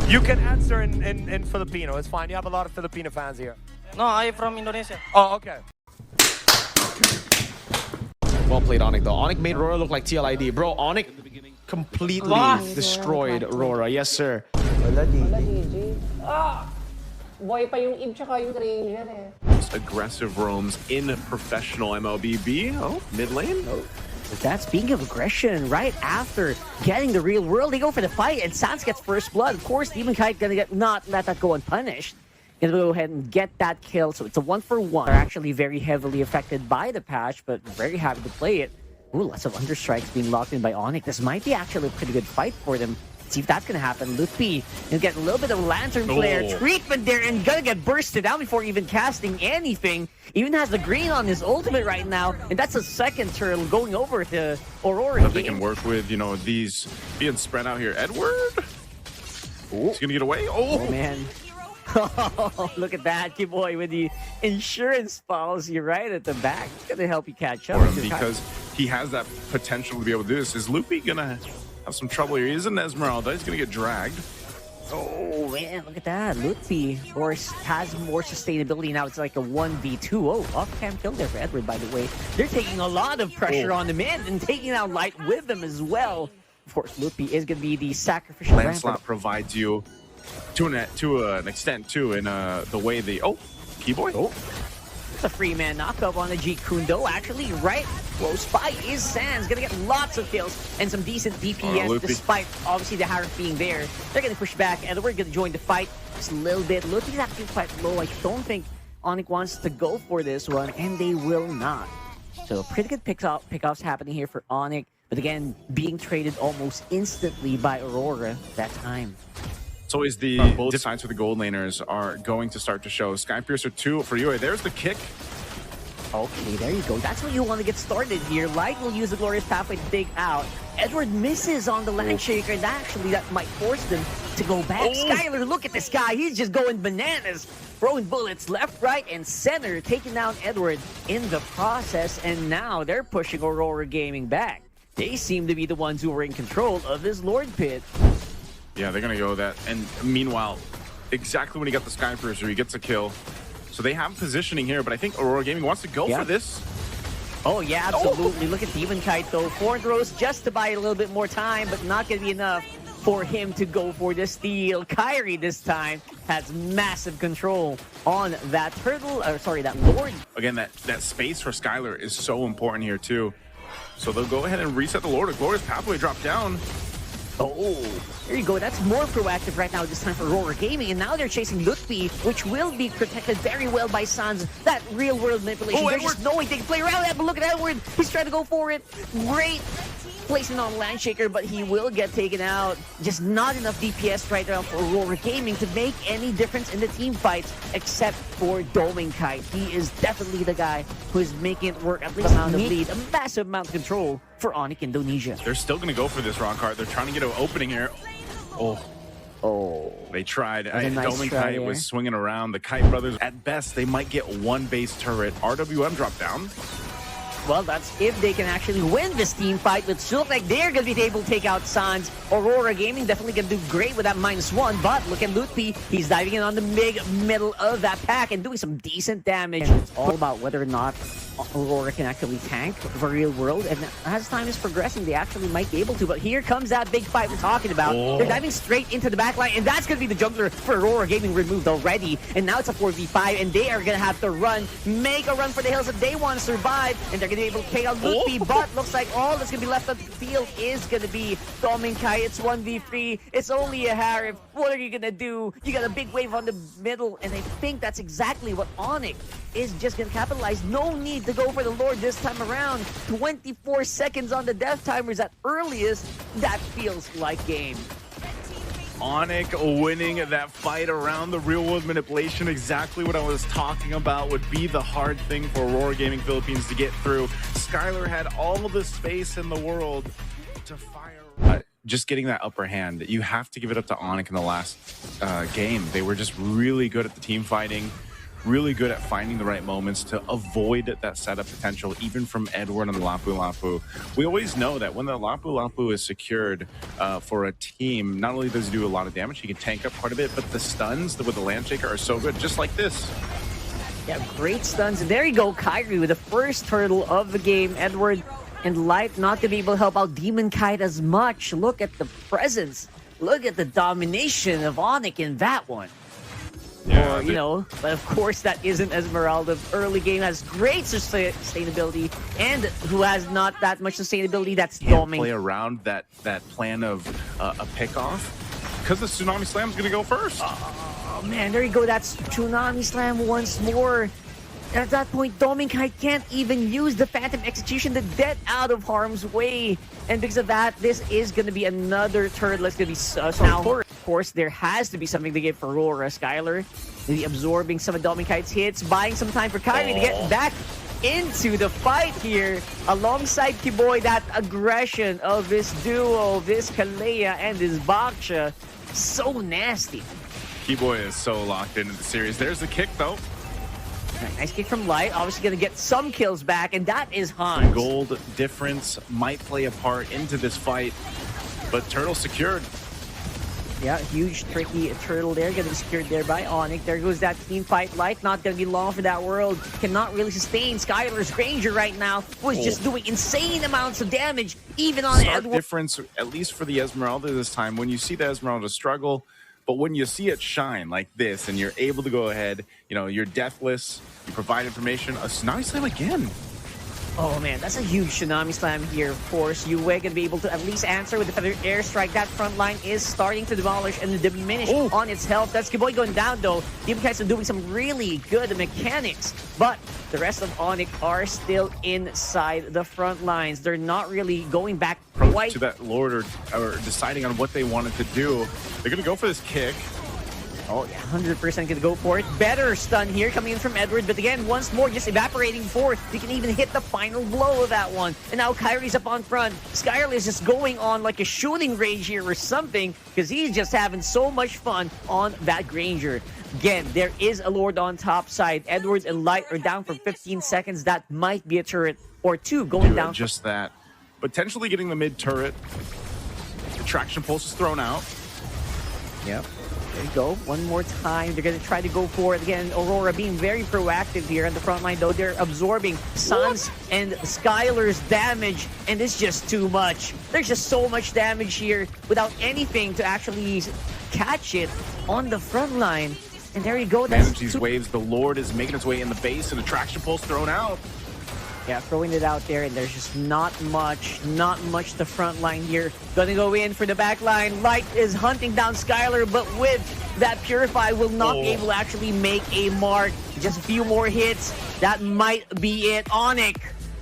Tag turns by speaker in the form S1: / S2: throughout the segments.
S1: You can answer in Filipino. It's fine. You have a lot of Filipino fans here.
S2: No, I'm from Indonesia.
S1: Oh, okay.
S3: Well played, Onic, though. Onic made RORA look like TLID. Bro, Onic completely destroyed RORA. Yes, sir.
S4: Wala, GG. Boy pa yung Ib tsaka yung Ranger eh.
S5: Aggressive roams in professional MLBB. Oh, mid lane. Oh.
S6: But that's speaking of aggression, right after getting the real world, they go for the fight, and Sans gets first blood. Of course, Demon Kite gonna not let that go unpunished. Gonna go ahead and get that kill, so it's a 1-for-1. They're actually very heavily affected by the patch, but very happy to play it. Ooh, lots of understrikes being locked in by Onic. This might be actually a pretty good fight for them. Let's see if that's gonna happen. Luffy gonna get a little bit of lantern flare treatment there and gonna get bursted out before even casting anything. Even has the green on his ultimate right now, and that's a second turtle going over to Aurora.
S5: But they can work with, you know, these being spread out here. Edward? He's gonna get away.
S6: Oh man. Oh, look at that, Kiboy, with the insurance policy right at the back. It's gonna help you catch up.
S5: Because he has that potential to be able to do this. Is Loopy gonna have some trouble here? He is an Esmeralda. He's gonna get dragged.
S6: Oh man, look at that. Luffy has more sustainability now. It's like a 1v2. Oh, off-cam kill there for Edward, by the way. They're taking a lot of pressure on the mid and taking out Light with them as well. Of course, Luffy is gonna be the sacrificial
S5: Lancelot provides you to an extent too in the way the Keyboy.
S6: It's a free man knockup on the G Kundo. Actually, right close by is Sans. Gonna get lots of kills and some decent DPS despite obviously the Harif being there. They're gonna push back and we're gonna join the fight just a little bit. Luffy's actually quite low. I don't think Onic wants to go for this one, and they will not. So pretty good pickoffs happening here for Onic, but again, being traded almost instantly by Aurora that time.
S5: So is the both sides for the gold laners are going to start to show. Skypiercer 2 for Yue. There's the kick.
S6: Okay, there you go. That's what you want to get started here. Light will use the Glorious Pathway to dig out. Edward misses on the land shaker, and actually that might force them to go back. Skyler, look at this guy. He's just going bananas. Throwing bullets left, right, and center, taking down Edward in the process, and now they're pushing Aurora Gaming back. They seem to be the ones who are in control of this Lord Pit.
S5: Yeah, they're gonna go that. And meanwhile, exactly when he got the Skypiercer, he gets a kill. So they have positioning here, but I think Aurora Gaming wants to go for this.
S6: Oh yeah, absolutely. Look at Demon Kite though. 4 throws just to buy a little bit more time, but not gonna be enough for him to go for the steal. Kyrie this time has massive control on that turtle, or sorry, that Lord.
S5: Again, that space for Skylar is so important here too. So they'll go ahead and reset the Lord. The Glorious Pathway drop down.
S6: Oh, there you go. That's more proactive right now this time for Aurora Gaming. And now they're chasing Lutfi, which will be protected very well by Sans. That real-world manipulation. There's just no way they can play around that, but look at Edward. He's trying to go for it. Great placement on Landshaker, but he will get taken out. Just not enough DPS right now for Aurora Gaming to make any difference in the team fights, except for Doming Kite. He is definitely the guy who is making it work, at least amount of lead, a massive amount of control for Onic Indonesia.
S5: They're still going to go for this rock card. They're trying to get an opening here. Oh, they tried. Doming Kite was swinging around. The Kite brothers, at best, they might get one base turret. RWM dropped down.
S6: Well, that's if they can actually win this team fight, which looks like they're going to be able to take out Sans. Aurora Gaming definitely going to do great with that -1, but look at Lutfi. He's diving in on the middle of that pack and doing some decent damage. And it's all about whether or not Aurora can actually tank for real world, and as time is progressing, they actually might be able to, but here comes that big fight we're talking about. They're diving straight into the back line, and that's going to be the jungler for Aurora Gaming removed already, and now it's a 4v5, and they are going to have to make a run for the hills if they want to survive, and they're going to be able to take out Lutfi, but looks like all that's going to be left on the field is going to be Doming Kai. It's 1v3, it's only a Harif. What are you going to do? You got a big wave on the middle, and I think that's exactly what Onic is just going to capitalize. No need to go for the Lord this time around. 24 seconds on the death timers at earliest. That feels like game.
S5: Onic winning that fight around the real-world manipulation. Exactly what I was talking about would be the hard thing for Aurora Gaming Philippines to get through. Skylar had all of the space in the world to fire. Just getting that upper hand, you have to give it up to Onic in the last game. They were just really good at the team fighting. really good at finding the right moments to avoid that setup potential, even from Edward and Lapu Lapu. We always know that when the Lapu Lapu is secured for a team, not only does he do a lot of damage, he can tank up quite a bit, but the stuns with the Land Shaker are so good, just like this.
S6: Yeah, great stuns. And there you go, Kyrie with the first turtle of the game. Edward and Light not going to be able to help out Demon Kite as much. Look at the presence. Look at the domination of Onic in that one.
S5: Yeah,
S6: Or, you know, but of course that isn't Esmeralda. Early game has great sustainability, and who has not that much sustainability, that's Doming.
S5: Play around that plan of a pick-off, because the Tsunami Slam is going to go first.
S6: Oh man, there you go. That's Tsunami Slam once more. At that point, Dominkai can't even use the Phantom Execution to get out of harm's way. And because of that, this is going to be another turret that's going to be now. Of course, there has to be something to give for Aurora. Skylar, maybe absorbing some of Dominkai's hits, buying some time for Kyrie to get back into the fight here. Alongside Kiboy, that aggression of this duo, this Kalea and this Baksha. So nasty.
S5: Kiboy is so locked into the series. There's the kick, though.
S6: Nice kick from Light. Obviously going to get some kills back, and that is Hans.
S5: Gold difference might play a part into this fight, but Turtle secured.
S6: Yeah, huge, tricky turtle there. Going to be secured there by Onic. There goes that team fight. Light not going to be long for that world. Cannot really sustain Skylar's Granger right now. Was just doing insane amounts of damage, even on Edward.
S5: Difference, at least for the Esmeralda this time, when you see the Esmeralda struggle, but when you see it shine like this and you're able to go ahead, you know, you're deathless, you provide information, a Tsunami Slam again.
S6: Oh man, that's a huge Tsunami Slam here, of course. Yue going to be able to at least answer with the Feather Airstrike. That front line is starting to demolish and diminish on its health. That's Kiboy going down though. Demon Kites are doing some really good mechanics, but the rest of Onic are still inside the front lines. They're not really going back quite
S5: to that Lord or deciding on what they wanted to do. They're going to go for this kick.
S6: Oh, yeah, 100% going to go for it. Better stun here coming in from Edward, but again, once more, just evaporating forth. You can even hit the final blow of that one. And now Kyrie's up on front. Skylar is just going on like a shooting range here or something, because he's just having so much fun on that Granger. Again, there is a Lord on top side. Edwards and Light are down for 15 seconds. That might be a turret or two going down.
S5: Just that. Potentially getting the mid turret. The traction pulse is thrown out.
S6: Yep. There you go. One more time. They're going to try to go for it. Again, Aurora being very proactive here on the front line, though. They're absorbing Sans and Skylar's damage, and it's just too much. There's just so much damage here without anything to actually catch it on the front line. And there you go.
S5: Manage these waves. The Lord is making its way in the base, and the traction pulse thrown out.
S6: Yeah, throwing it out there, and there's just not much the front line here. Gonna go in for the back line. Light is hunting down Skylar, but with that Purify will not be able to actually make a mark. Just a few more hits. That might be it. Onic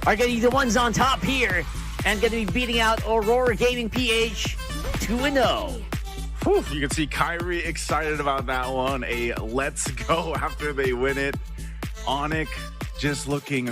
S6: are gonna be the ones on top here, and gonna be beating out Aurora Gaming PH 2-0.
S5: You can see Kyrie excited about that one. A let's go after they win it. Onic just looking